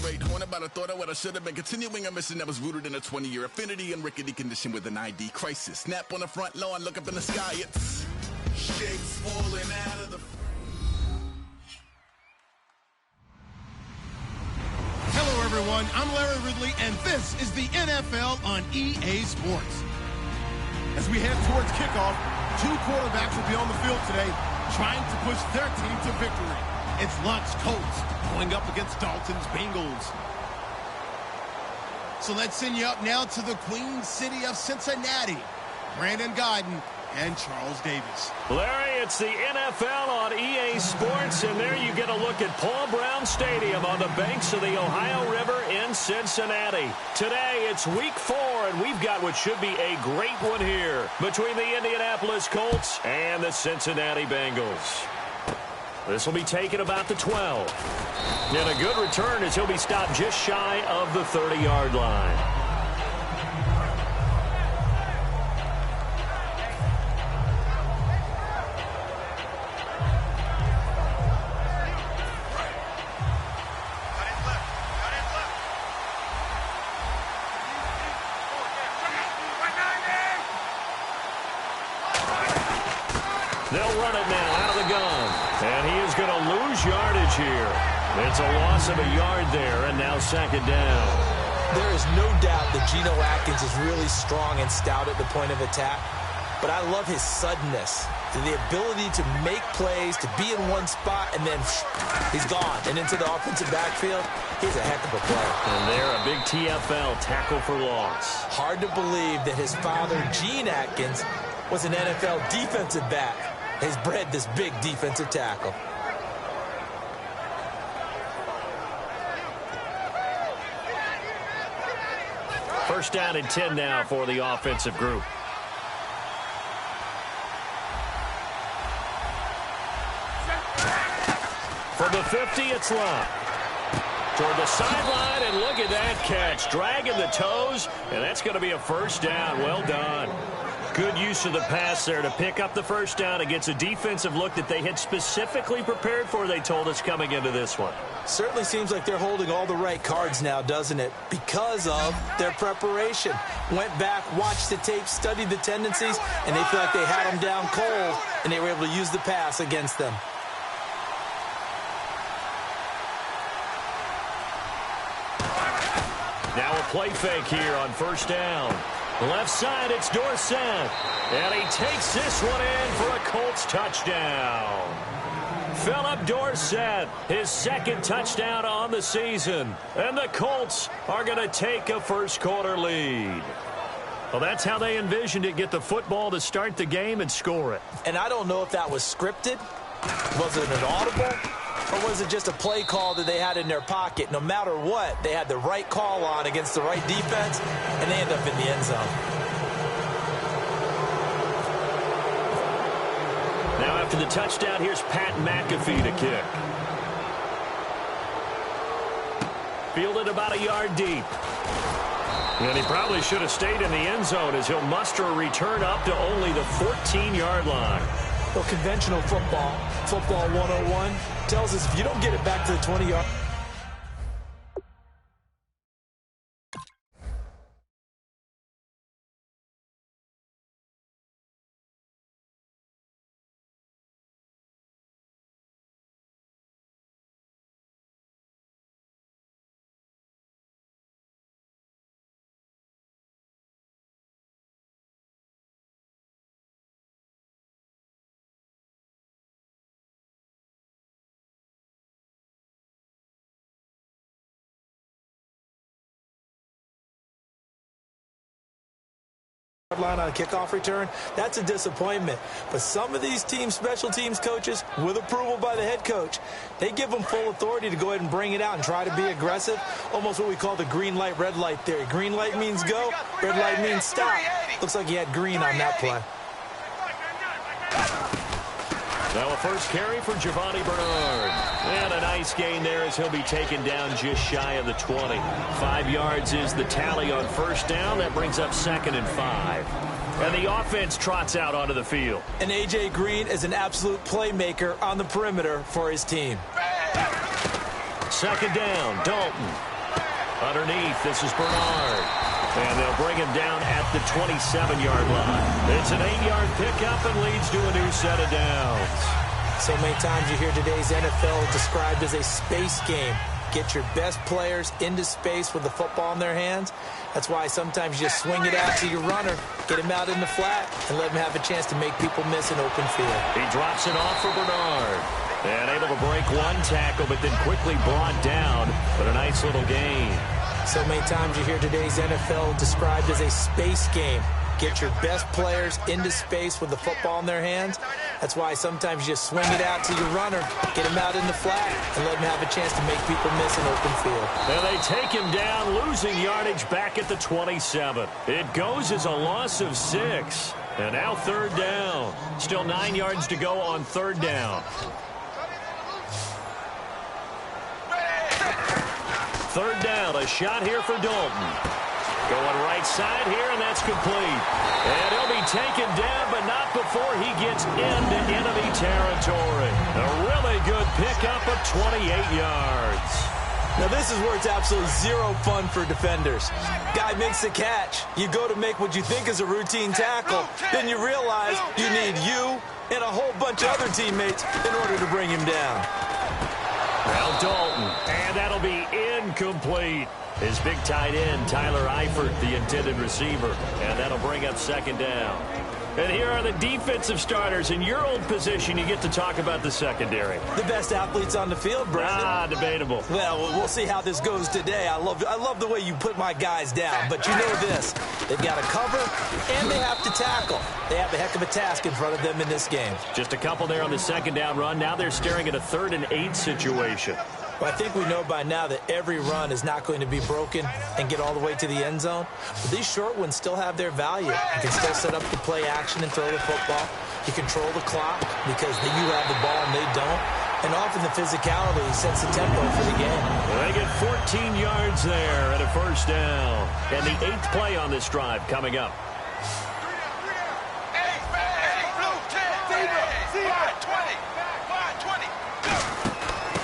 reiterate, haunted by the thought of what I should have been. Continuing a mission that was rooted in a 20-year affinity and rickety condition with an ID crisis. Snap on the front lawn, look up in the sky, it's shapes falling out of the... Hello, everyone. I'm Larry Ridley, and this is the NFL on EA Sports. As we head towards kickoff, two quarterbacks will be on the field today trying to push their team to victory. It's Luck's Colts going up against Dalton's Bengals. So let's send you up now to the Queen City of Cincinnati. Brandon Guyton and Charles Davis. Larry, it's the NFL on EA Sports, and there you get a look at Paul Brown Stadium on the banks of the Ohio River in Cincinnati. Today, it's week 4, and we've got what should be a great one here between the Indianapolis Colts and the Cincinnati Bengals. This will be taken about the 12. And a good return as he'll be stopped just shy of the 30-yard line. They'll run it now out of the gun. And he is going to lose yardage here. It's a loss of a yard there, and now second down. There is no doubt that Geno Atkins is really strong and stout at the point of attack. But I love his suddenness, the ability to make plays, to be in one spot, and then he's gone. And into the offensive backfield, he's a heck of a player. And there, a big TFL, tackle for loss. Hard to believe that his father, Gene Atkins, was an NFL defensive back. Has bred this big defensive tackle. First down and 10 now for the offensive group. From the 50, it's Luck. Toward the sideline, and look at that catch. Dragging the toes, and that's going to be a first down. Well done. Good use of the pass there to pick up the first down against a defensive look that they had specifically prepared for, they told us, coming into this one. Certainly seems like they're holding all the right cards now, doesn't it? Because of their preparation. Went back, watched the tape, studied the tendencies, and they feel like they had them down cold, and they were able to use the pass against them. Now a play fake here on first down. Left side, it's Dorsett. And he takes this one in for a Colts touchdown. Philip Dorsett, his second touchdown on the season. And the Colts are going to take a first-quarter lead. Well, that's how they envisioned it, get the football to start the game and score it. And I don't know if that was scripted. Was it an audible? Or was it just a play call that they had in their pocket? No matter what, they had the right call on against the right defense, and they end up in the end zone. Now after the touchdown, here's Pat McAfee to kick. Fielded about a yard deep. And he probably should have stayed in the end zone as he'll muster a return up to only the 14-yard line. Well, conventional football 101, tells us if you don't get it back to the 20-yard. Line on a kickoff return, that's a disappointment. But some of these special teams coaches, with approval by the head coach, they give them full authority to go ahead and bring it out and try to be aggressive. Almost what we call the green light, red light theory. Green light means go, red light means stop. Looks like he had green on that play. Now a first carry for Giovanni Bernard. And a nice gain there as he'll be taken down just shy of the 20. 5 yards is the tally on first down. That brings up 2nd and 5. And the offense trots out onto the field. And A.J. Green is an absolute playmaker on the perimeter for his team. Second down, Dalton. Underneath, this is Bernard. And they'll bring him down at the 27-yard line. It's an 8-yard pickup and leads to a new set of downs. So many times you hear today's NFL described as a space game. Get your best players into space with the football in their hands. That's why sometimes you just swing it out to your runner, get him out in the flat, and let him have a chance to make people miss an open field. He drops it off for Bernard. And able to break one tackle, but then quickly brought down. But a nice little gain. So many times you hear today's NFL described as a space game. Get your best players into space with the football in their hands. That's why sometimes you just swing it out to your runner, get him out in the flat, and let him have a chance to make people miss an open field. And they take him down, losing yardage back at the 27. It goes as a loss of 6. And now third down. Still 9 yards to go on third down. Third down, a shot here for Dalton. Going right side here, and that's complete. And he'll be taken down, but not before he gets into enemy territory. A really good pickup of 28 yards. Now this is where it's absolutely zero fun for defenders. Guy makes the catch. You go to make what you think is a routine tackle. Then you realize you need you and a whole bunch of other teammates in order to bring him down. Now Dalton, and that'll be incomplete. His big tight end, Tyler Eifert, the intended receiver. And that'll bring up second down. And here are the defensive starters. In your old position, you get to talk about the secondary. The best athletes on the field, Brandon. Debatable. Well, we'll see how this goes today. I love the way you put my guys down. But you know this. They've got to cover, and they have to tackle. They have a heck of a task in front of them in this game. Just a couple there on the second down run. Now they're staring at a 3rd and 8 situation. Well, I think we know by now that every run is not going to be broken and get all the way to the end zone. But these short ones still have their value. You can still set up the play action and throw the football. You control the clock because you have the ball and they don't. And often the physicality sets the tempo for the game. Well, they get 14 yards there at a first down. And the 8th play on this drive coming up.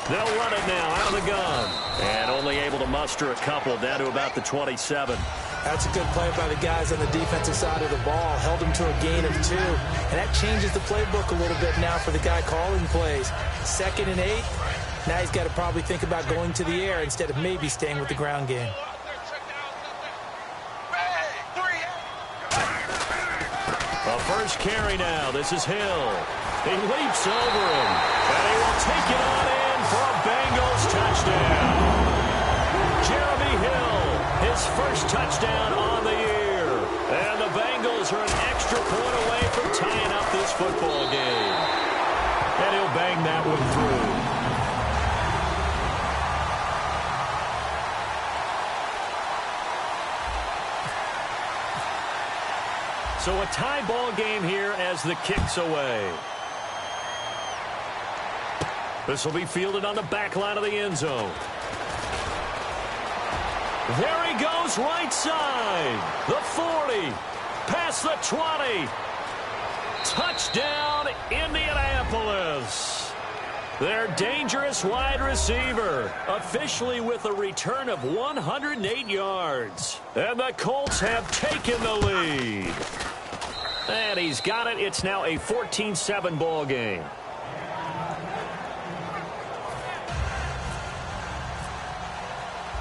They'll run it now out of the gun. And only able to muster a couple down to about the 27. That's a good play by the guys on the defensive side of the ball. Held them to a gain of 2. And that changes the playbook a little bit now for the guy calling plays. 2nd and 8. Now he's got to probably think about going to the air instead of maybe staying with the ground game. A first carry now. This is Hill. He leaps over him. And he will take it on in for a Bengals touchdown. Jeremy Hill, his first touchdown on the year. And the Bengals are an extra point away from tying up this football game. And he'll bang that one through. So a tie ball game here as the kick's away. This will be fielded on the back line of the end zone. There he goes, right side. The 40, past the 20. Touchdown, Indianapolis. Their dangerous wide receiver, officially with a return of 108 yards. And the Colts have taken the lead. And he's got it. It's now a 14-7 ball game.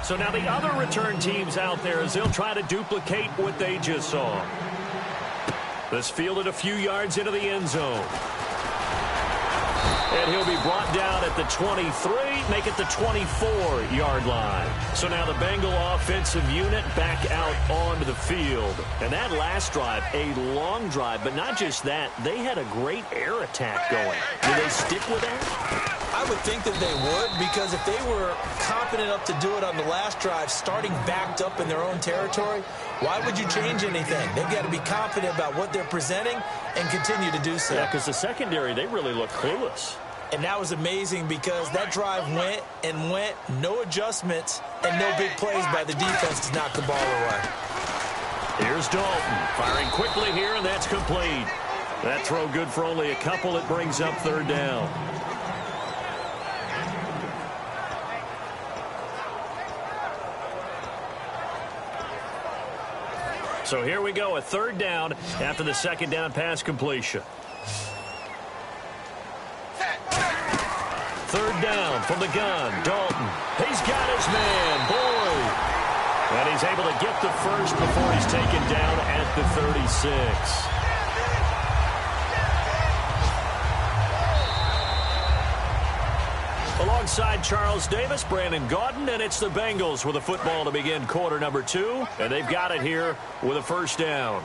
So now the other return teams out there as they'll try to duplicate what they just saw. This fielded a few yards into the end zone. And he'll be brought down at the 23, make it the 24-yard line. So now the Bengal offensive unit back out onto the field. And that last drive, a long drive, but not just that, they had a great air attack going. Do they stick with that? I would think that they would, because if they were confident enough to do it on the last drive, starting backed up in their own territory, why would you change anything? They've got to be confident about what they're presenting and continue to do so. Yeah, because the secondary, they really look clueless. And that was amazing because that drive went and went, no adjustments, and no big plays by the defense to knock the ball away. Here's Dalton, firing quickly here, and that's complete. That throw good for only a couple. It brings up third down. So here we go, a third down after the second down pass completion. Third down from the gun, Dalton. He's got his man, Boyd. And he's able to get the first before he's taken down at the 36. Alongside Charles Davis, Brandon Gaudin, and it's the Bengals with the football to begin quarter number 2. And they've got it here with a first down.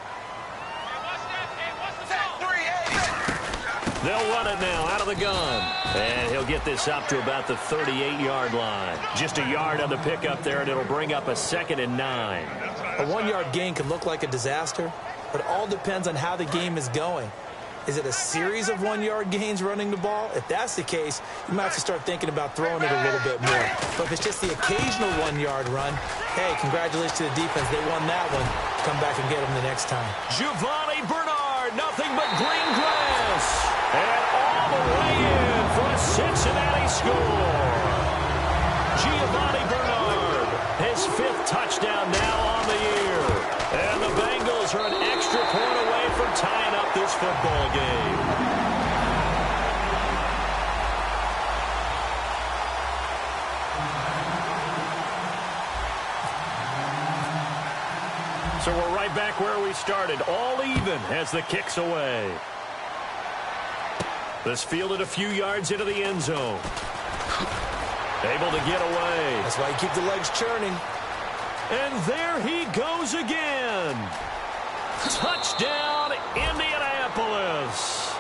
They'll run it now out of the gun. And he'll get this up to about the 38-yard line. Just a yard on the pickup there, and it'll bring up a 2nd and 9. A 1-yard gain can look like a disaster, but it all depends on how the game is going. Is it a series of 1-yard gains running the ball? If that's the case, you might have to start thinking about throwing it a little bit more. But if it's just the occasional 1-yard run, hey, congratulations to the defense. They won that one. Come back and get them the next time. Giovanni Bernard, nothing but green grass. And all the way in for a Cincinnati score. Giovanni Bernard, his 5th touchdown now on the year. And the Bengals are an extra point away from tying up this football game. So we're right back where we started, all even as the kick's away. This fielded a few yards into the end zone. Able to get away. That's why you keep the legs churning. And there he goes again. Touchdown, Indianapolis.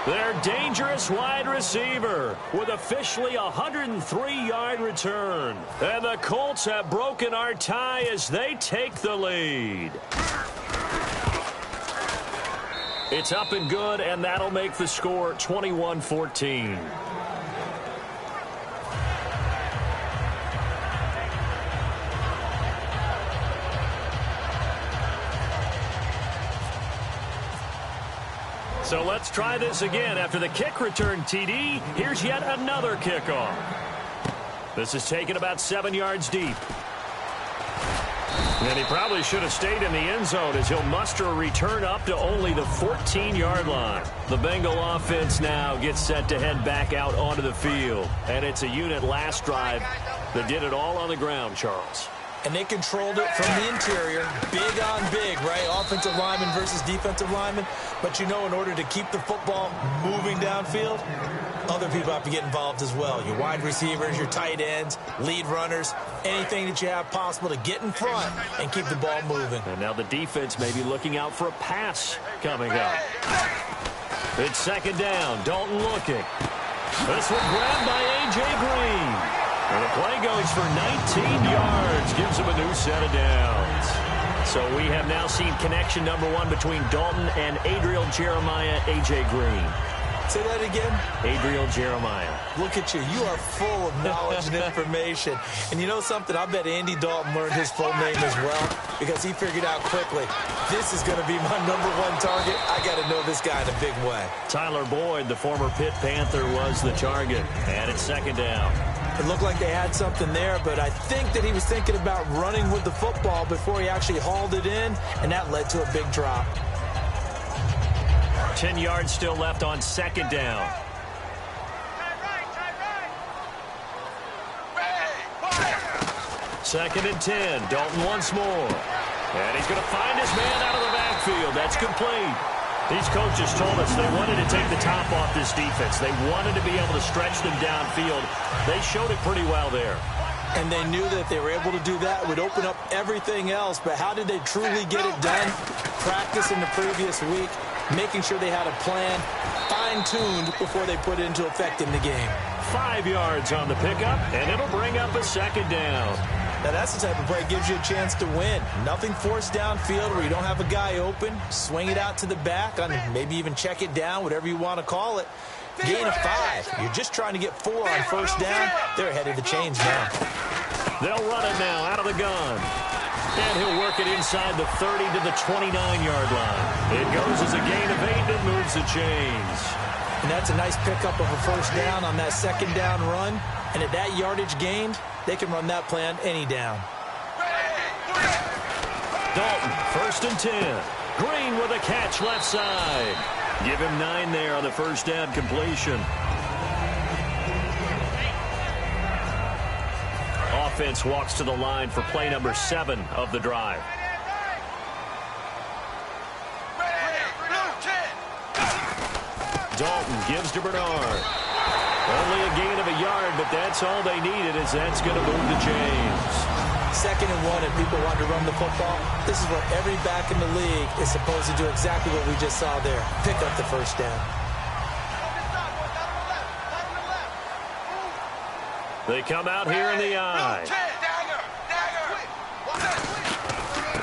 Their dangerous wide receiver with officially a 103-yard return. And the Colts have broken our tie as they take the lead. It's up and good, and that'll make the score 21-14. So let's try this again. After the kick return TD, here's yet another kickoff. This is taken about 7 yards deep. And he probably should have stayed in the end zone as he'll muster a return up to only the 14-yard line. The Bengal offense now gets set to head back out onto the field. And it's a unit last drive that did it all on the ground, Charles. And they controlled it from the interior, big on big, right? Offensive lineman versus defensive lineman. But you know, in order to keep the football moving downfield, other people have to get involved as well. Your wide receivers, your tight ends, lead runners, anything that you have possible to get in front and keep the ball moving. And now the defense may be looking out for a pass coming up. It's second down. Dalton looking. This one grabbed by A.J. Green. And the play goes for 19 yards. Gives him a new set of downs. So we have now seen connection number 1 between Dalton and Adriel Jeremiah, A.J. Green. Say that again. Adriel Jeremiah. Look at you. You are full of knowledge and information. And you know something? I bet Andy Dalton learned his full name as well because he figured out quickly, this is going to be my number 1 target. I got to know this guy in a big way. Tyler Boyd, the former Pitt Panther, was the target. And it's second down. It looked like they had something there, but I think that he was thinking about running with the football before he actually hauled it in, and that led to a big drop. 10 yards still left on second down. Second and 10. Dalton once more. And he's going to find his man out of the backfield. That's complete. These coaches told us they wanted to take the top off this defense. They wanted to be able to stretch them downfield. They showed it pretty well there. And they knew that if they were able to do that, it would open up everything else. But how did they truly get it done? Practice in the previous week, making sure they had a plan, fine-tuned before they put it into effect in the game. 5 yards on the pickup, and it'll bring up a second down. Now, that's the type of play that gives you a chance to win. Nothing forced downfield where you don't have a guy open. Swing it out to the back, maybe even check it down, whatever you want to call it. Gain of 5. You're just trying to get 4 on first down. They're ahead of the chains now. They'll run it now out of the gun. And he'll work it inside the 30 to the 29-yard line. It goes as a gain of 8 and moves the chains. And that's a nice pickup of a first down on that second down run. And at that yardage gained, they can run that play on any down. Dalton, 1st and 10. Green with a catch left side. Give him 9 there on the first down completion. Offense walks to the line for play number 7 of the drive. Dalton gives to Bernard. Only a gain of a yard, but that's all they needed, as that's going to move to James. 2nd and 1, and people want to run the football. This is what every back in the league is supposed to do, exactly what we just saw there. Pick up the first down. They come out here in the eye.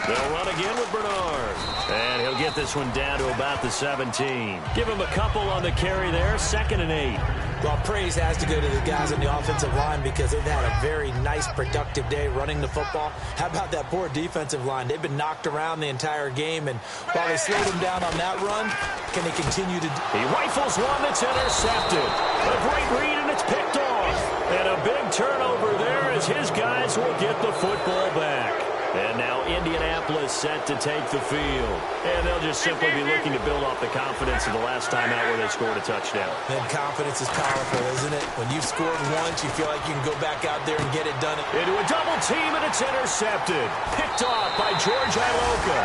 They'll run again with Bernard. And he'll get this one down to about the 17. Give him a couple on the carry there. 2nd and 8. Well, praise has to go to the guys on the offensive line because they've had a very nice, productive day running the football. How about that poor defensive line? They've been knocked around the entire game, and while they slowed them down on that run, can they continue to... He rifles one that's intercepted. A great read, and it's picked off. And a big turnover there as his guys will get the football back. And now Indianapolis set to take the field. And they'll just simply be looking to build off the confidence of the last time out where they scored a touchdown. And confidence is powerful, isn't it? When you've scored once, you feel like you can go back out there and get it done. Into a double team, and it's intercepted. Picked off by George Iloka.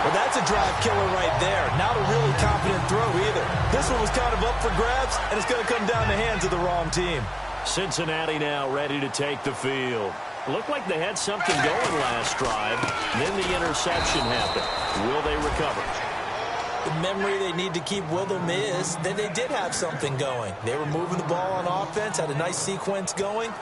Well, that's a drive killer right there. Not a really confident throw either. This one was kind of up for grabs, and it's going to come down the hands of the wrong team. Cincinnati now ready to take the field. Looked like they had something going last drive. Then the interception happened. Will they recover? The memory they need to keep with them is that they did have something going. They were moving the ball on offense, had a nice sequence going.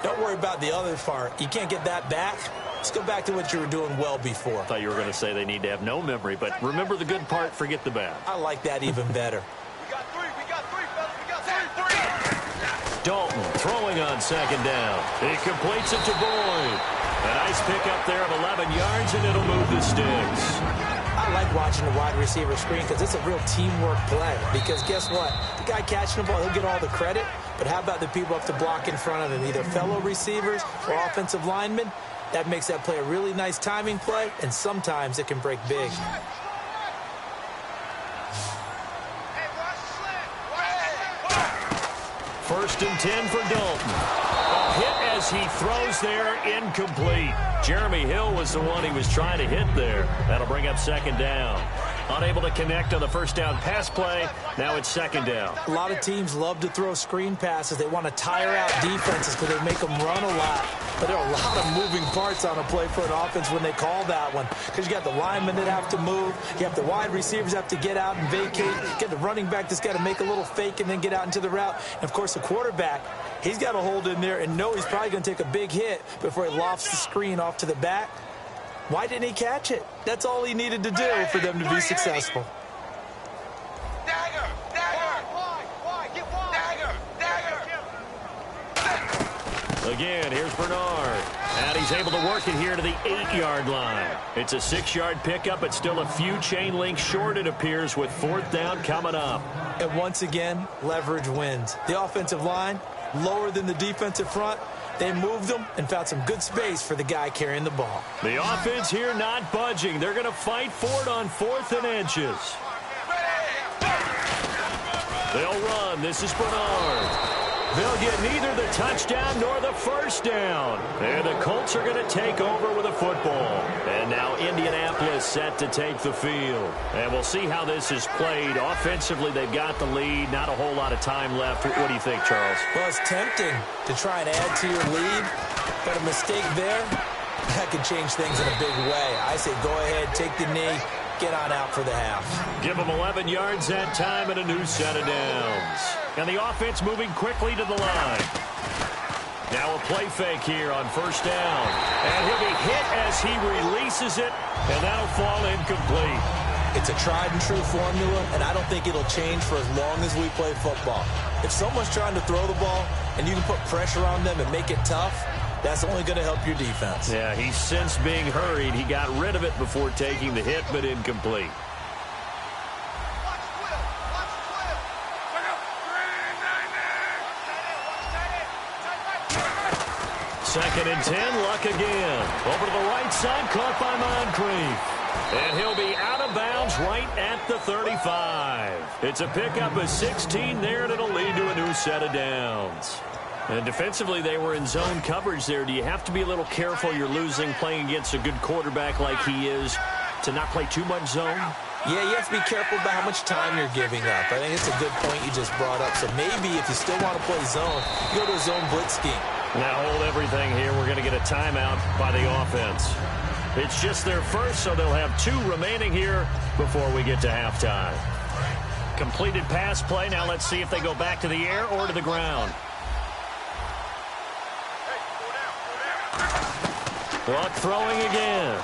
Don't worry about the other part. You can't get that back. Let's go back to what you were doing well before. I thought you were going to say they need to have no memory, but remember the good part, forget the bad. I like that even better. Dalton throwing on 2nd down. He completes it to Boyd. A nice pickup there of 11 yards, and it'll move the sticks. I like watching the wide receiver screen because it's a real teamwork play. Because guess what? The guy catching the ball, he'll get all the credit. But how about the people up to block in front of him, either fellow receivers or offensive linemen? That makes that play a really nice timing play, and sometimes it can break big. 1st and 10 for Dalton. A hit as he throws there, incomplete. Jeremy Hill was the one he was trying to hit there. That'll bring up 2nd down. Unable to connect on the first down pass play. Now it's 2nd down. A lot of teams love to throw screen passes. They want to tire out defenses because they make them run a lot. But there are a lot of moving parts on a play for an offense when they call that one. Because you got the linemen that have to move. You have the wide receivers have to get out and vacate. You get the running back that's got to make a little fake and then get out into the route. And, of course, the quarterback, he's got to hold in there and know he's probably going to take a big hit before he lofts the screen off to the back. Why didn't he catch it? That's all he needed to do for them to be successful. Again, here's Bernard. And he's able to work it here to the 8-yard line. It's a 6-yard pickup. It's still a few chain links short, it appears, with 4th down coming up. And once again, leverage wins. The offensive line, lower than the defensive front. They moved them and found some good space for the guy carrying the ball. The offense here not budging. They're going to fight for it on 4th and inches. They'll run. This is Bernard. They'll get neither the touchdown nor the first down. And the Colts are going to take over with a football. And now Indianapolis set to take the field. And we'll see how this is played. Offensively, they've got the lead. Not a whole lot of time left. What do you think, Charles? Well, it's tempting to try and add to your lead. But a mistake there, that could change things in a big way. I say go ahead, take the knee, get on out for the half. Give them 11 yards that time and a new set of downs. And the offense moving quickly to the line. Now a play fake here on 1st down. And he'll be hit as he releases it, and that'll fall incomplete. It's a tried-and-true formula, and I don't think it'll change for as long as we play football. If someone's trying to throw the ball and you can put pressure on them and make it tough, that's only going to help your defense. Yeah, he's since being hurried. He got rid of it before taking the hit, but incomplete. 2nd and 10, Luck again. Over to the right side, caught by Moncrief. And he'll be out of bounds right at the 35. It's a pickup of 16 there, and it'll lead to a new set of downs. And defensively, they were in zone coverage there. Do you have to be a little careful? You're losing playing against a good quarterback like he is to not play too much zone? Yeah, you have to be careful about how much time you're giving up. I think it's a good point you just brought up. So maybe if you still want to play zone, you go to a zone blitz scheme. Now hold everything here. We're going to get a timeout by the offense. It's just their first, so they'll have 2 remaining here before we get to halftime. Completed pass play. Now let's see if they go back to the air or to the ground. Luck throwing again.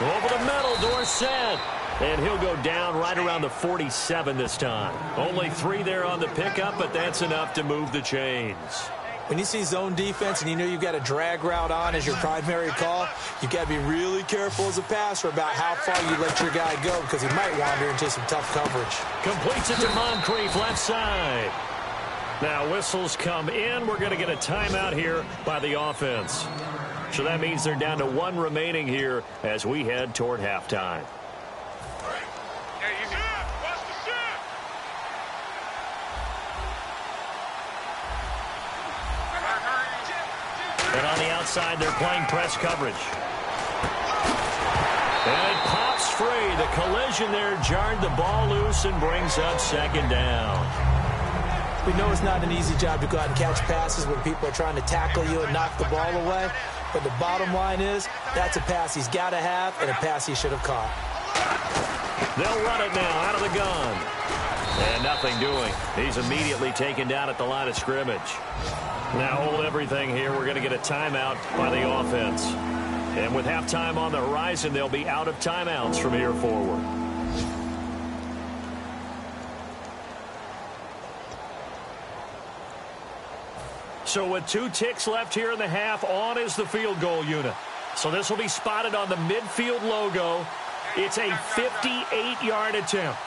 Over the middle, Dorsett. And he'll go down right around the 47 this time. Only 3 there on the pickup, but that's enough to move the chains. When you see zone defense and you know you've got a drag route on as your primary call, you've got to be really careful as a passer about how far you let your guy go because he might wander into some tough coverage. Completes it to Moncrief, left side. Now whistles come in. We're going to get a timeout here by the offense. So that means they're down to 1 remaining here as we head toward halftime. And on the outside, they're playing press coverage. And it pops free. The collision there jarred the ball loose and brings up 2nd down. We know it's not an easy job to go out and catch passes when people are trying to tackle you and knock the ball away. But the bottom line is, that's a pass he's got to have and a pass he should have caught. They'll run it now out of the gun. And nothing doing. He's immediately taken down at the line of scrimmage. Now hold everything here. We're going to get a timeout by the offense. And with halftime on the horizon, they'll be out of timeouts from here forward. So with 2 ticks left here in the half, on is the field goal unit. So this will be spotted on the midfield logo. It's a 58-yard attempt.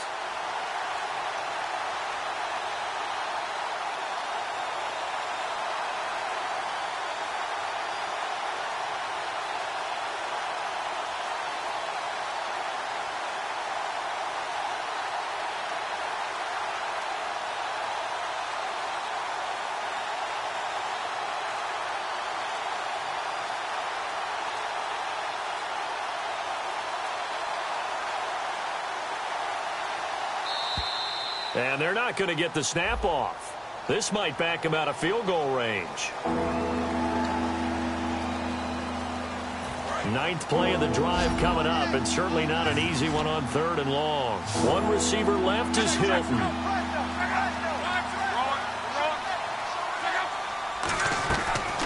And they're not going to get the snap off. This might back him out of field goal range. 9th play of the drive coming up, and certainly not an easy one on 3rd and long. 1 receiver left is Hilton.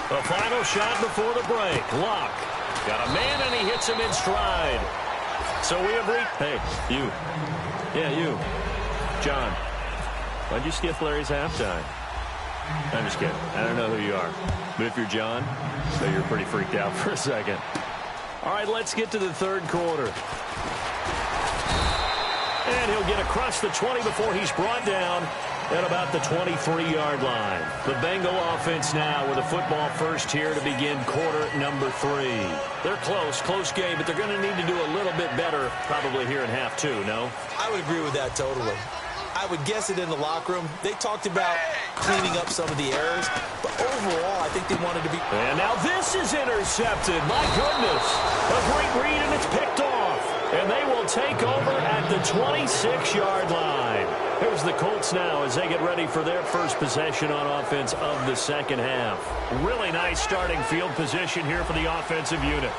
The final shot before the break. Luck. Got a man, and he hits him in stride. So we have reached... Hey, you. Yeah, you. John, why'd you skip Larry's halftime? I'm just kidding. I don't know who you are. But if you're John, so you're pretty freaked out for a second. All right, let's get to the 3rd quarter. And he'll get across the 20 before he's brought down at about the 23-yard line. The Bengal offense now with a football first here to begin quarter number 3. They're close game, but they're going to need to do a little bit better probably here in half 2, no? I would agree with that totally. I would guess it in the locker room. They talked about cleaning up some of the errors, but overall, I think they wanted to be... And now this is intercepted. My goodness. A great read, and it's picked off. And they will take over at the 26-yard line. Here's the Colts now as they get ready for their first possession on offense of the 2nd half. Really nice starting field position here for the offensive unit.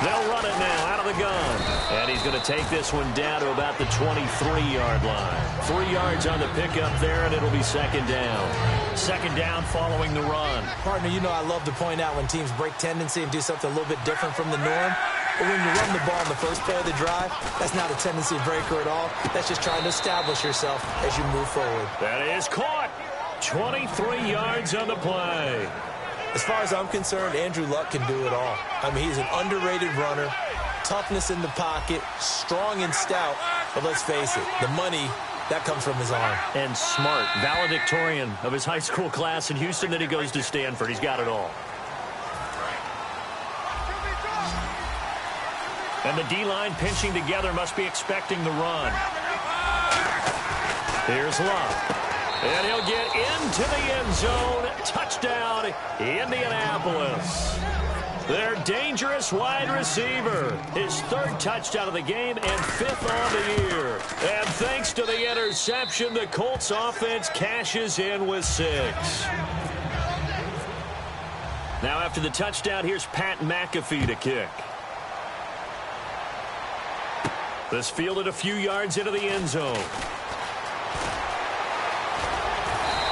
They'll run it now out of the gun. And he's going to take this one down to about the 23-yard line. 3 yards on the pickup there, and it'll be 2nd down. 2nd down following the run. Partner, you know I love to point out when teams break tendency and do something a little bit different from the norm. But when you run the ball in the first play of the drive, that's not a tendency breaker at all. That's just trying to establish yourself as you move forward. That is caught. 23 yards on the play. As far as I'm concerned, Andrew Luck can do it all. I mean, he's an underrated runner, toughness in the pocket, strong and stout. But let's face it, the money That comes from his arm. And smart, valedictorian of his high school class in Houston. Then he goes to Stanford. He's got it all. And the D-line pinching together must be expecting the run. Here's Love. And he'll get into the end zone. Touchdown, Indianapolis. Their dangerous wide receiver. His third touchdown of the game and fifth on the year. And thanks to the interception, the Colts offense cashes in with 6. Now after the touchdown, here's Pat McAfee to kick. This fielded a few yards into the end zone.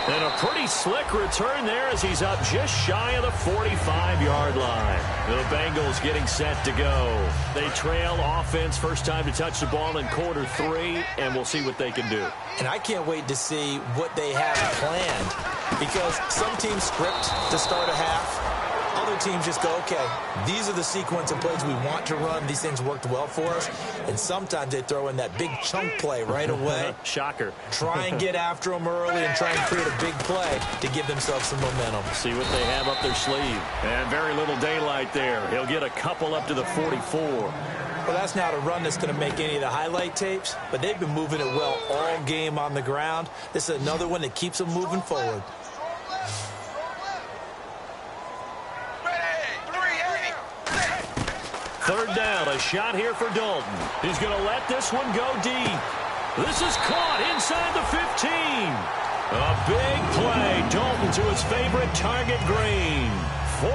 And a pretty slick return there as he's up just shy of the 45-yard line. The Bengals getting set to go. They trail offense first time to touch the ball in quarter 3, and we'll see what they can do. And I can't wait to see what they have planned, because some teams script to start a half. Other teams just go, okay, these are the sequence of plays we want to run. These things worked well for us. And sometimes they throw in that big chunk play right away. Shocker. Try and get after them early and try and create a big play to give themselves some momentum. See what they have up their sleeve. And very little daylight there. He'll get a couple up to the 44. Well, that's not a run that's going to make any of the highlight tapes, but they've been moving it well all game on the ground. This is another one that keeps them moving forward. Third down, a shot here for Dalton. He's going to let this one go deep. This is caught inside the 15. A big play. Dalton to his favorite target, Green.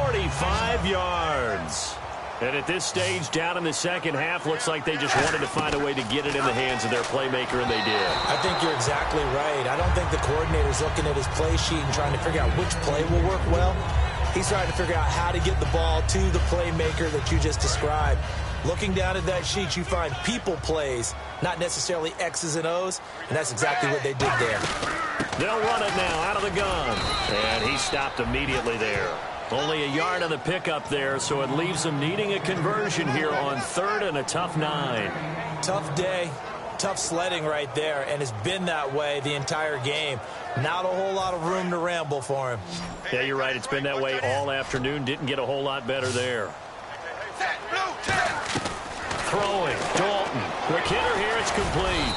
45 yards. And at this stage, down in the second half, looks like they just wanted to find a way to get it in the hands of their playmaker, and they did. I think you're exactly right. I don't think the coordinator's looking at his play sheet and trying to figure out which play will work well. He's trying to figure out how to get the ball to the playmaker that you just described. Looking down at that sheet, you find people plays, not necessarily X's and O's, and that's exactly what they did there. They'll run it now out of the gun. And he stopped immediately there. Only a yard on the pickup there, so it leaves them needing a conversion here on third and a tough 9. Tough day, tough sledding right there, and it's been that way the entire game. Not a whole lot of room to ramble for him. Yeah, you're right. It's been that way all afternoon. Didn't get a whole lot better there. Throwing, Dalton. The kidder here, it's complete.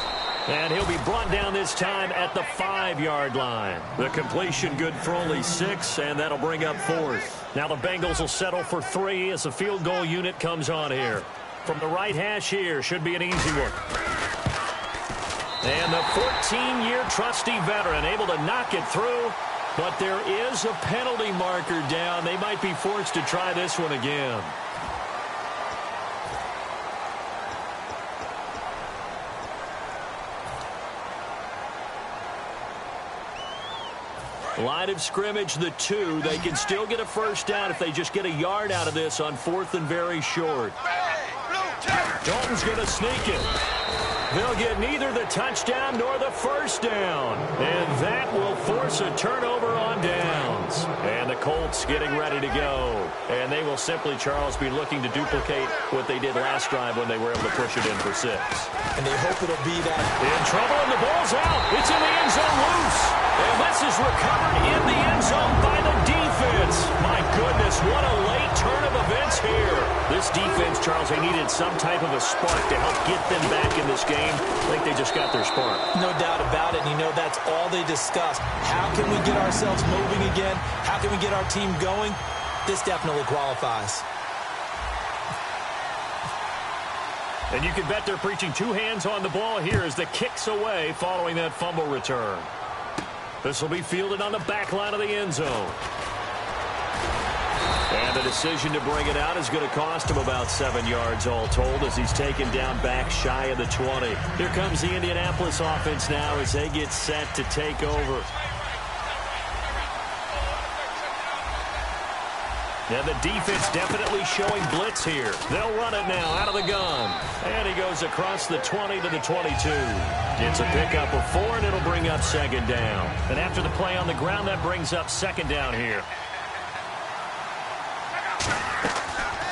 And he'll be brought down this time at the 5-yard line. The completion good for only 6, and that'll bring up 4th. Now the Bengals will settle for 3 as the field goal unit comes on here. From the right hash here, should be an easy one. And the 14-year trusty veteran able to knock it through, but there is a penalty marker down. They might be forced to try this one again. Line of scrimmage, the 2. They can still get a first down if they just get a yard out of this on 4th and very short. Dalton's going to sneak it. They'll get neither the touchdown nor the first down. And that will force a turnover on downs. And the Colts getting ready to go. And they will simply, Charles, be looking to duplicate what they did last drive when they were able to push it in for 6. And they hope it'll be that. In trouble, and the ball's out. It's in the end zone loose. And this is recovered in the end zone by the defense. My goodness, what a late turn of events here. This defense, Charles, they needed some type of a spark to help get them back in this game. I think they just got their spark. No doubt about it. And you know, that's all they discussed. How can we get ourselves moving again? How can we get our team going? This definitely qualifies. And you can bet they're preaching 2 hands on the ball here as the kick's away following that fumble return. This will be fielded on the back line of the end zone. And the decision to bring it out is going to cost him about 7 yards all told as he's taken down back shy of the 20. Here comes the Indianapolis offense now as they get set to take over. And the defense definitely showing blitz here. They'll run it now out of the gun. And he goes across the 20 to the 22. It's a pickup of 4, and it'll bring up 2nd down. And after the play on the ground, that brings up 2nd down here.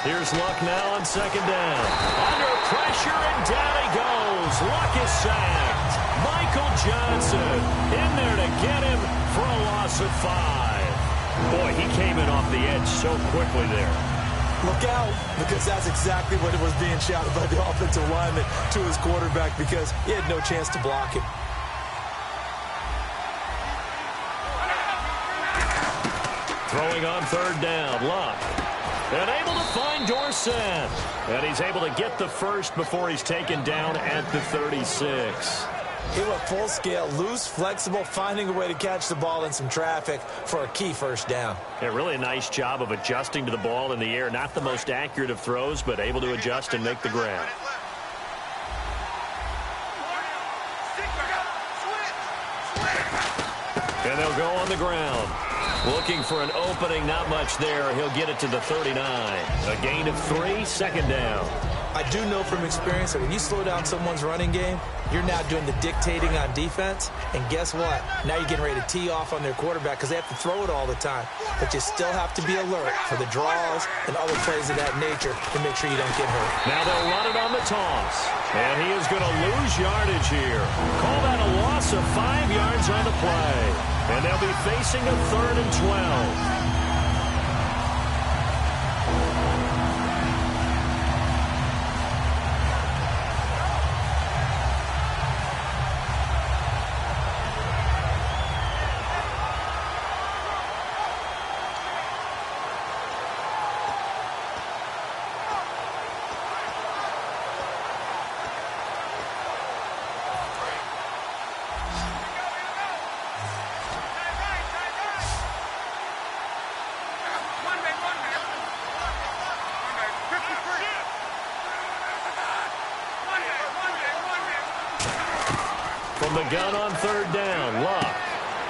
Here's Luck now on 2nd down. Under pressure, and down he goes. Luck is sacked. Michael Johnson in there to get him for a loss of 5. Boy, he came in off the edge so quickly there. Look out, because that's exactly what it was being shouted by the offensive lineman to his quarterback, because he had no chance to block it. Throwing on 3rd down, Luck. And able to find Dorsett. And he's able to get the first before he's taken down at the 36. He went full scale, loose, flexible, finding a way to catch the ball in some traffic for a key 1st down. Yeah, really a nice job of adjusting to the ball in the air. Not the most accurate of throws, but able to adjust and make the grab. And they'll go on the ground. Looking for an opening, not much there. He'll get it to the 39. A gain of 3, 2nd down. I do know from experience that when you slow down someone's running game, you're now doing the dictating on defense. And guess what? Now you're getting ready to tee off on their quarterback because they have to throw it all the time. But you still have to be alert for the draws and other plays of that nature to make sure you don't get hurt. Now they'll run it on the toss. And he is going to lose yardage here. Call that a loss of 5 yards on the play. And they'll be facing a 3rd and 12. From the gun on 3rd down, Luck.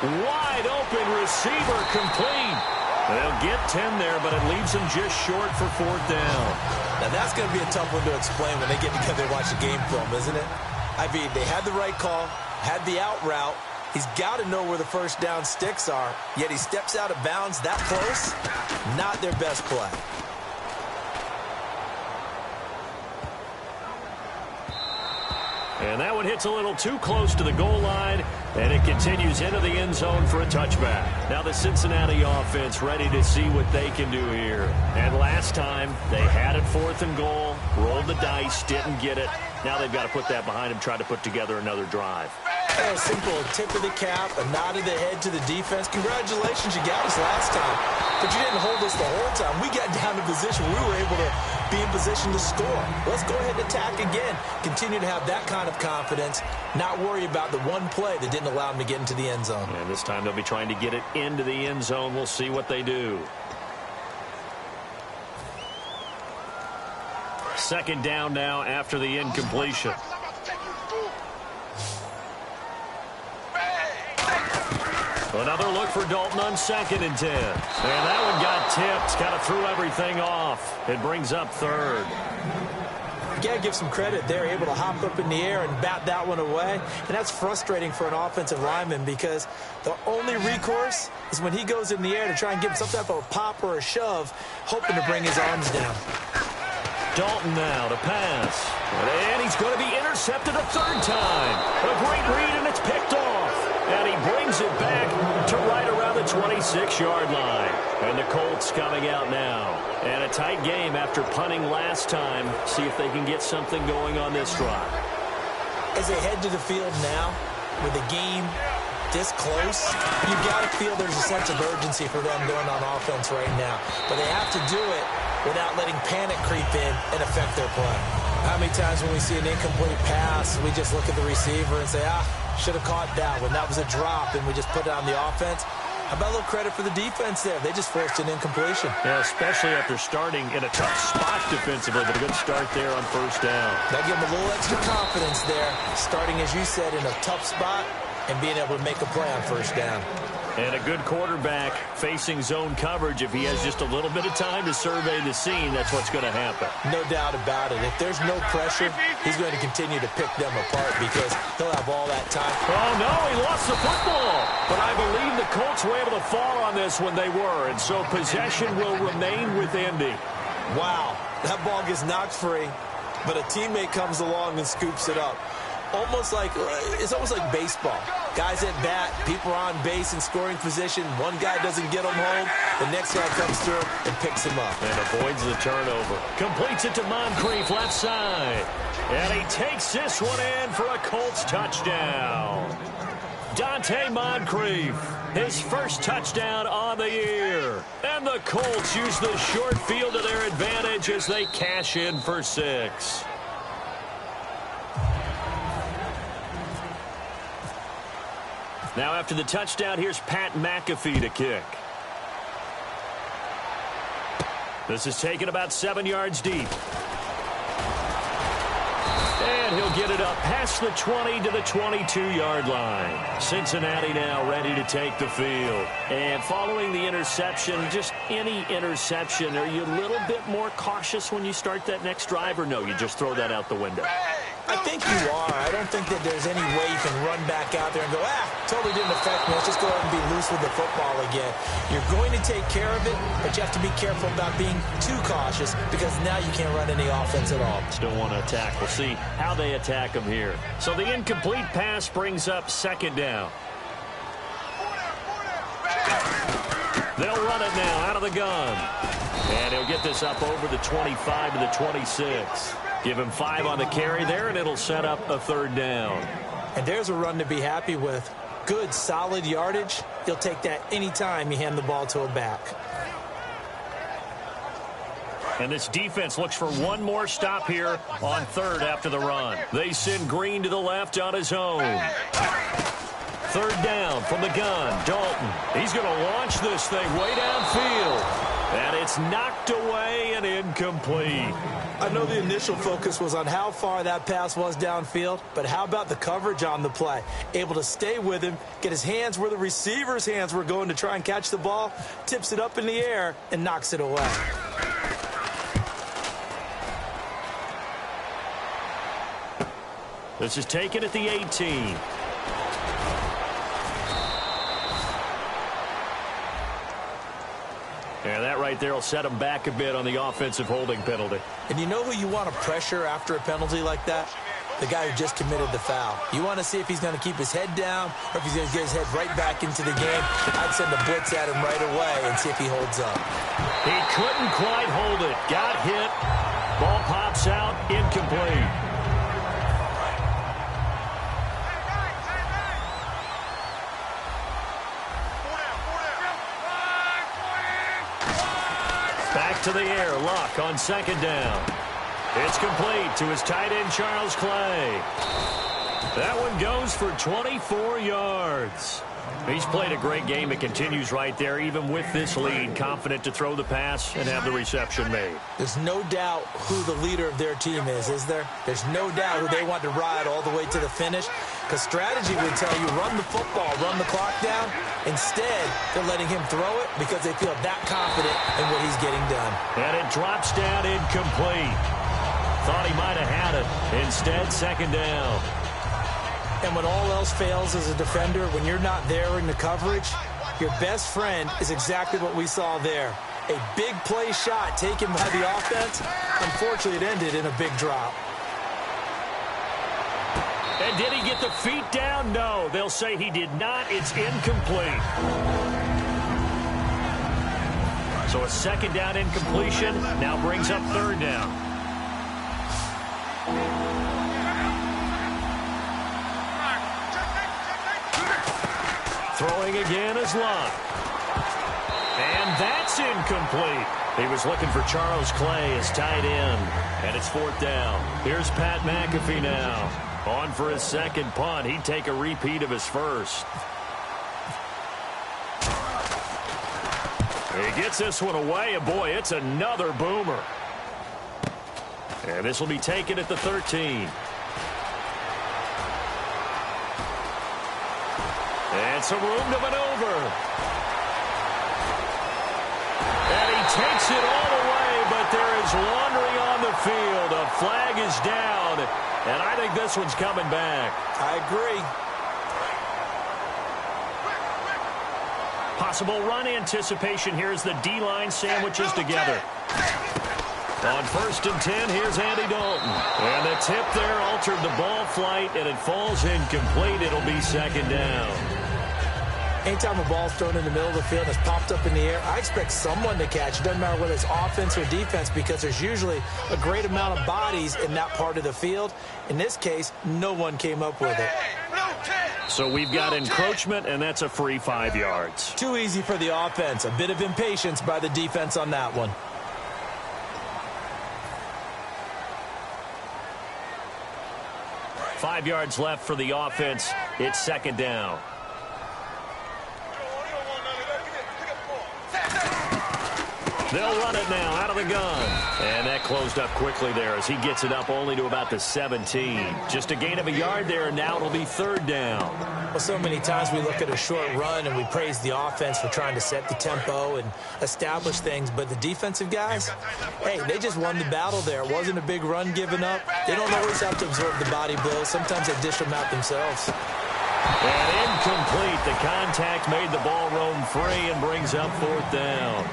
Wide open receiver complete. They'll get 10 there, but it leaves them just short for 4th down. Now that's going to be a tough one to explain when they get together and watch the game film, isn't it? I mean, they had the right call, had the out route. He's got to know where the 1st down sticks are, yet he steps out of bounds that close. Not their best play. And that one hits a little too close to the goal line, and it continues into the end zone for a touchback. Now the Cincinnati offense ready to see what they can do here. And last time, they had it 4th and goal, rolled the dice, didn't get it. Now they've got to put that behind them, try to put together another drive. A simple tip of the cap, a nod of the head to the defense. Congratulations, you got us last time. But you didn't hold us the whole time. We got down to position. We were able to be in position to score. Let's go ahead and attack again. Continue to have that kind of confidence. Not worry about the one play that didn't allow them to get into the end zone. And this time they'll be trying to get it into the end zone. We'll see what they do. 2nd down now after the incompletion. Another look for Dalton on 2nd and 10. And that one got tipped. Kind of threw everything off. It brings up 3rd. You got to give some credit. They're able to hop up in the air and bat that one away. And that's frustrating for an offensive lineman because the only recourse is when he goes in the air to try and give some type of a pop or a shove, hoping to bring his arms down. Dalton now to pass. And he's going to be intercepted a 3rd time. A great read, and it's picked off. And he brings it back to right around the 26-yard line. And the Colts coming out now. And a tight game after punting last time. See if they can get something going on this drive. As they head to the field now, with the game this close, you've got to feel there's a sense of urgency for them going on offense right now. But they have to do it without letting panic creep in and affect their play. How many times when we see an incomplete pass, we just look at the receiver and say, should have caught that one. That was a drop, and we just put it on the offense. How about a little credit for the defense there? They just forced an incompletion. Yeah, especially after starting in a tough spot defensively, but a good start there on 1st down. That give them a little extra confidence there, starting, as you said, in a tough spot and being able to make a play on 1st down. And a good quarterback facing zone coverage. If he has just a little bit of time to survey the scene, that's what's going to happen. No doubt about it. If there's no pressure, he's going to continue to pick them apart because he'll have all that time. Oh, no, he lost the football. But I believe the Colts were able to fall on this when they were, and so possession will remain with Indy. Wow, that ball gets knocked free, but a teammate comes along and scoops it up. almost like baseball. Guys at bat, people are on base in scoring position. One guy doesn't get him home. The next guy comes through and picks him up. And avoids the turnover. Completes it to Moncrief, left side. And he takes this one in for a Colts touchdown. Dante Moncrief, his first touchdown on the year. And the Colts use the short field to their advantage as they cash in for 6. Now after the touchdown, here's Pat McAfee to kick. This is taken about 7 yards deep. And he'll get it up past the 20 to the 22-yard line. Cincinnati now ready to take the field. And following the interception, just any interception, are you a little bit more cautious when you start that next drive, or no, you just throw that out the window? I think you are. I don't think that there's any way you can run back out there and go, totally didn't affect me. Let's just go ahead and be loose with the football again. You're going to take care of it, but you have to be careful about being too cautious because now you can't run any offense at all. Still want to attack. We'll see how they attack him here. So the incomplete pass brings up 2nd down. They'll run it now out of the gun. And he'll get this up over the 25 to the 26. Give him 5 on the carry there, and it'll set up a 3rd down. And there's a run to be happy with. Good, solid yardage. He'll take that anytime you hand the ball to a back. And this defense looks for one more stop here on 3rd after the run. They send Green to the left on his own. 3rd down from the gun. Dalton. He's going to launch this thing way downfield. And it's knocked away and incomplete. I know the initial focus was on how far that pass was downfield, but how about the coverage on the play? Able to stay with him, get his hands where the receiver's hands were going to try and catch the ball, tips it up in the air, and knocks it away. This is taken at the 18. Yeah, that right there will set him back a bit on the offensive holding penalty. And you know who you want to pressure after a penalty like that? The guy who just committed the foul. You want to see if he's going to keep his head down or if he's going to get his head right back into the game. I'd send a blitz at him right away and see if he holds up. He couldn't quite hold it. Got hit. Ball pops out. Incomplete. Back to the air. Luck on 2nd down. It's complete to his tight end, Charles Clay. That one goes for 24 yards. He's played a great game. It continues right there, even with this lead. Confident to throw the pass and have the reception made. There's no doubt who the leader of their team is there? There's no doubt who they want to ride all the way to the finish. Because strategy would tell you, run the football, run the clock down. Instead, they're letting him throw it because they feel that confident in what he's getting done. And it drops down incomplete. Thought he might have had it. Instead, 2nd down. And when all else fails as a defender, when you're not there in the coverage, your best friend is exactly what we saw there. A big play shot taken by the offense. Unfortunately, it ended in a big drop. And did he get the feet down? No. They'll say he did not. It's incomplete. So a 2nd down incompletion now brings up 3rd down. Throwing again is Luck. And that's incomplete. He was looking for Charles Clay as tight end. And it's 4th down. Here's Pat McAfee now. On for his 2nd punt. He'd take a repeat of his first. He gets this one away, and boy, it's another boomer. And this will be taken at the 13. And some room to maneuver. And he takes it all the way, but there is laundry on the field. A flag is down, and I think this one's coming back. I agree. Possible run anticipation here as the D-line sandwiches together. On 1st and 10, here's Andy Dalton. And the tip there altered the ball flight, and it falls incomplete. It'll be 2nd down. Anytime a ball's thrown in the middle of the field and it's popped up in the air, I expect someone to catch. It doesn't matter whether it's offense or defense, because there's usually a great amount of bodies in that part of the field. In this case, no one came up with it. So we've got encroachment, and that's a free 5 yards. Too easy for the offense. A bit of impatience by the defense on that one. Five yards left for the offense. It's 2nd down. They'll run it now out of the gun. And that closed up quickly there as he gets it up only to about the 17. Just a gain of a yard there, and now it'll be 3rd down. Well, so many times we look at a short run and we praise the offense for trying to set the tempo and establish things. But the defensive guys, hey, they just won the battle there. It wasn't a big run given up. They don't always have to absorb the body blows. Sometimes they dish them out themselves. And incomplete. The contact made the ball roam free and brings up 4th down.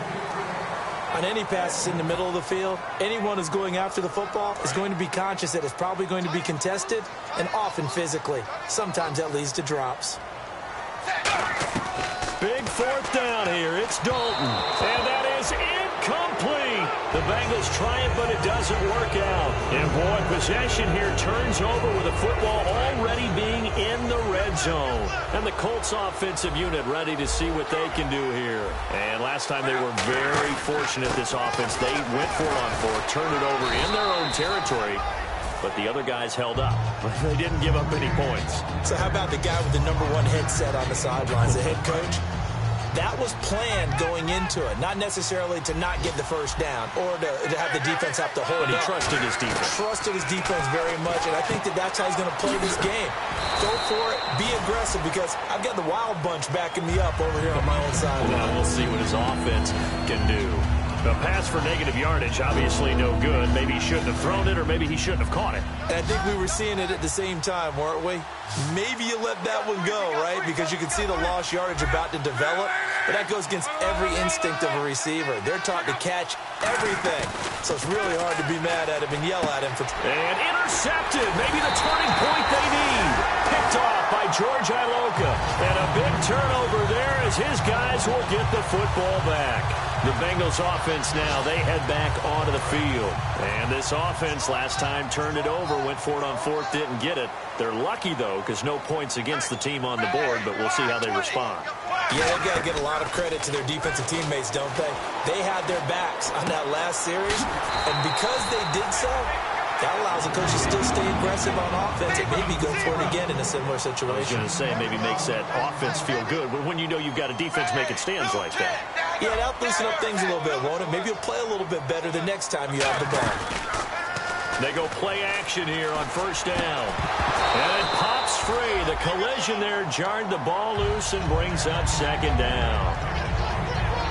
On any passes in the middle of the field, anyone who's going after the football is going to be conscious that it's probably going to be contested, and often physically. Sometimes that leads to drops. Big 4th down here. It's Dalton. And that is incomplete. The Bengals try it, but it doesn't work out. And boy, possession here turns over with the football already being in the red zone. And the Colts offensive unit ready to see what they can do here. And last time they were very fortunate, this offense. They went 4-on-4, turned it over in their own territory. But the other guys held up. They didn't give up any points. So how about the guy with the #1 headset on the sidelines, the head coach? That was planned going into it, not necessarily to not get the first down or to have the defense have to hold But he up. trusted his defense. Trusted his defense very much, and I think that that's how he's going to play this game. Go for it, be aggressive, because I've got the wild bunch backing me up over here on my own side. Well, we'll see what his offense can do. A pass for negative yardage, obviously no good. Maybe he shouldn't have thrown it, or maybe he shouldn't have caught it. And I think we were seeing it at the same time, weren't we? Maybe you let that one go, right? Because you can see the lost yardage about to develop. But that goes against every instinct of a receiver. They're taught to catch everything. So it's really hard to be mad at him and yell at him. And intercepted. Maybe the turning point they need. Picked off by George Iloka. And a big turnover there as his guys will get the football back. The Bengals offense now, they head back onto the field. And this offense last time turned it over, went for it on 4th, didn't get it. They're lucky, though, because no points against the team on the board, but we'll see how they respond. Yeah, they've got to get a lot of credit to their defensive teammates, don't they? They had their backs on that last series, and because they did so, that allows the coach to still stay aggressive on offense and maybe go for it again in a similar situation. I was going to say, maybe makes that offense feel good, but when you know you've got a defense making stands like that. Yeah, that'll loosen up things a little bit, won't it? Maybe you'll play a little bit better the next time you have the ball. They go play action here on 1st down. And it pops free. The collision there jarred the ball loose and brings up 2nd down.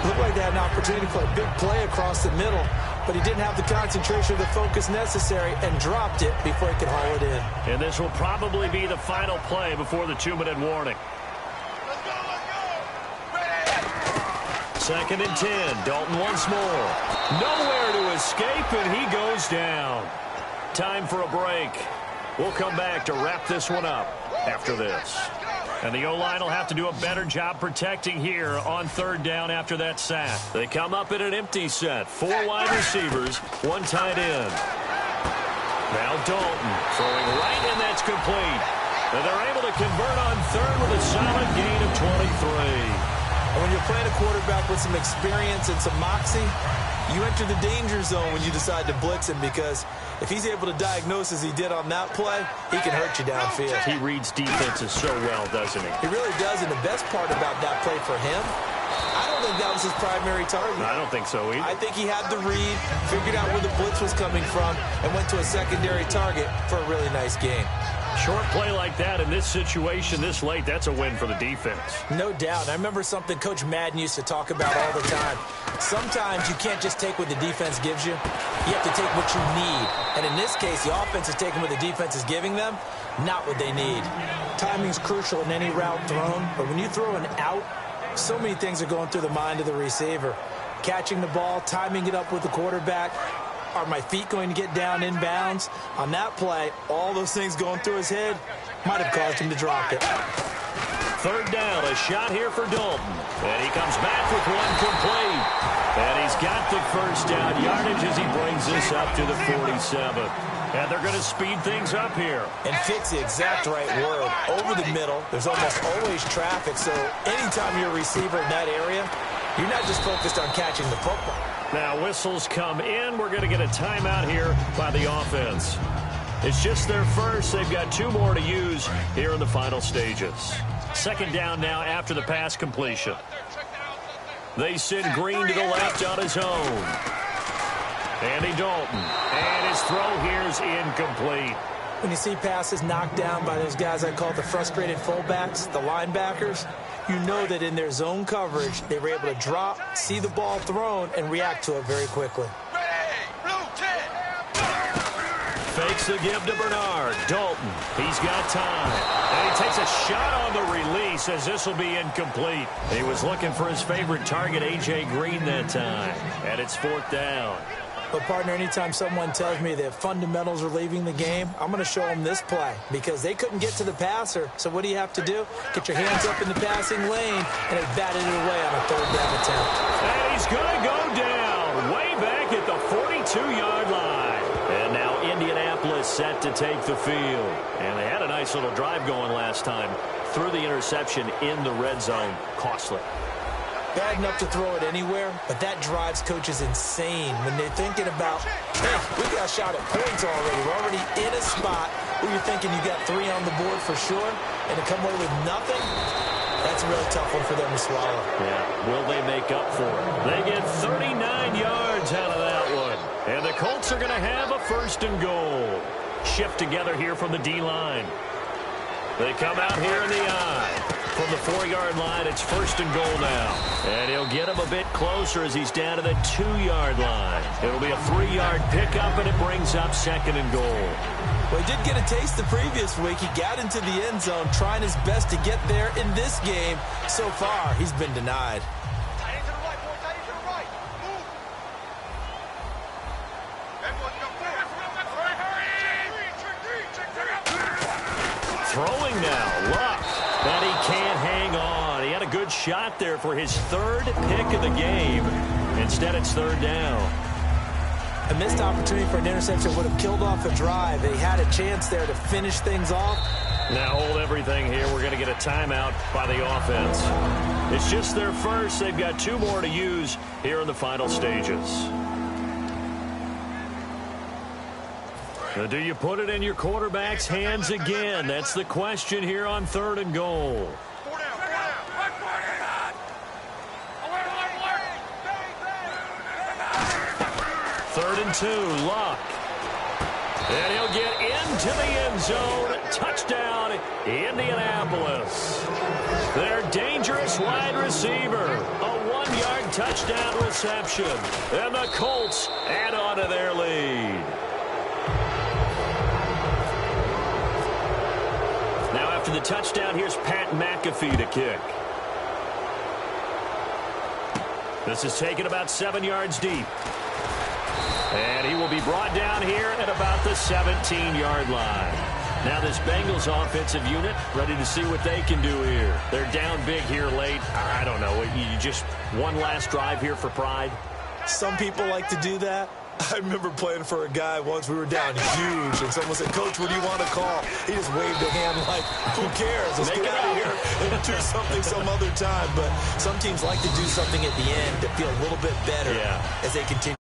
Looked like they had an opportunity for a big play across the middle, but he didn't have the concentration or the focus necessary and dropped it before he could haul it in. And this will probably be the final play before the 2-minute warning. 2nd and 10. Dalton once more. Nowhere to escape, and he goes down. Time for a break. We'll come back to wrap this one up after this. And the O-line will have to do a better job protecting here on 3rd down after that sack. They come up in an empty set. 4 wide receivers, 1 tight end. Now Dalton throwing right, and that's complete. And they're able to convert on 3rd with a solid gain of 23. And when you're playing a quarterback with some experience and some moxie, you enter the danger zone when you decide to blitz him, because if he's able to diagnose as he did on that play, he can hurt you downfield. He reads defenses so well, doesn't he? He really does, and the best part about that play for him, I don't think that was his primary target. I don't think so either. I think he had the read, figured out where the blitz was coming from, and went to a secondary target for a really nice game. Short play like that in this situation this late, that's a win for the defense. No doubt. I remember something Coach Madden used to talk about all the time. Sometimes you can't just take what the defense gives you. You have to take what you need. And in this case, the offense is taking what the defense is giving them, not what they need. Timing is crucial in any route thrown, but when you throw an out, so many things are going through the mind of the receiver. Catching the ball, timing it up with the quarterback. Are my feet going to get down in bounds? On that play, all those things going through his head might have caused him to drop it. Third down, a shot here for Dalton. And he comes back with one complete. And he's got the first down yardage as he brings this up to the 47. And they're going to speed things up here. And fix the exact right word. Over the middle, there's almost always traffic. So anytime you're a receiver in that area, you're not just focused on catching the football. Now whistles come in. We're going to get a timeout here by the offense. It's just their first. They've got 2 more to use here in the final stages. Second down now after the pass completion. They send Green to the left on his own. Andy Dalton. And his throw here is incomplete. When you see passes knocked down by those guys I call the frustrated fullbacks, the linebackers, you know that in their zone coverage, they were able to drop, see the ball thrown, and react to it very quickly. Fakes the give to Bernard. Dalton, he's got time. And he takes a shot on the release as this will be incomplete. He was looking for his favorite target, A.J. Green, that time. And it's 4th down. But, partner, anytime someone tells me that fundamentals are leaving the game, I'm going to show them this play because they couldn't get to the passer. So what do you have to do? Get your hands up in the passing lane, and it batted it away on a 3rd down attempt. And he's going to go down way back at the 42-yard line. And now Indianapolis set to take the field. And they had a nice little drive going last time. Threw the interception in the red zone. Costly. Bad enough to throw it anywhere, but that drives coaches insane when they're thinking about, hey, we got a shot at points already. We're already in a spot where you're thinking you got 3 on the board for sure, and to come away with nothing, that's a really tough one for them to swallow. Yeah, will they make up for it? They get 39 yards out of that one. And the Colts are going to have a 1st and goal. Shift together here from the D-line. They come out here in the eye. From the 4-yard line, it's 1st and goal now. And he'll get him a bit closer as he's down to the 2-yard line. It'll be a 3-yard pickup, and it brings up 2nd and goal. Well, he did get a taste the previous week. He got into the end zone, trying his best to get there in this game. So far, he's been denied. Throwing now, Luck. But he can't hang on. He had a good shot there for his 3rd pick of the game. Instead, it's 3rd down. A missed opportunity for an interception would have killed off a drive. They had a chance there to finish things off. Now hold everything here. We're going to get a timeout by the offense. It's just their first. They've got 2 more to use here in the final stages. Now, do you put it in your quarterback's hands again? That's the question here on 3rd and goal. 3rd and 2, Luck. And he'll get into the end zone. Touchdown, Indianapolis. Their dangerous wide receiver. A 1-yard touchdown reception. And the Colts add on to their lead. Now after the touchdown, here's Pat McAfee to kick. This is taken about 7 yards deep. And he will be brought down here at about the 17-yard line. Now this Bengals offensive unit ready to see what they can do here. They're down big here late. I don't know. You just one last drive here for pride? Some people like to do that. I remember playing for a guy once. We were down huge, and someone said, "Coach, what do you want to call?" He just waved a hand like, who cares? Let's get out of here and do something some other time. But some teams like to do something at the end to feel a little bit better as they continue.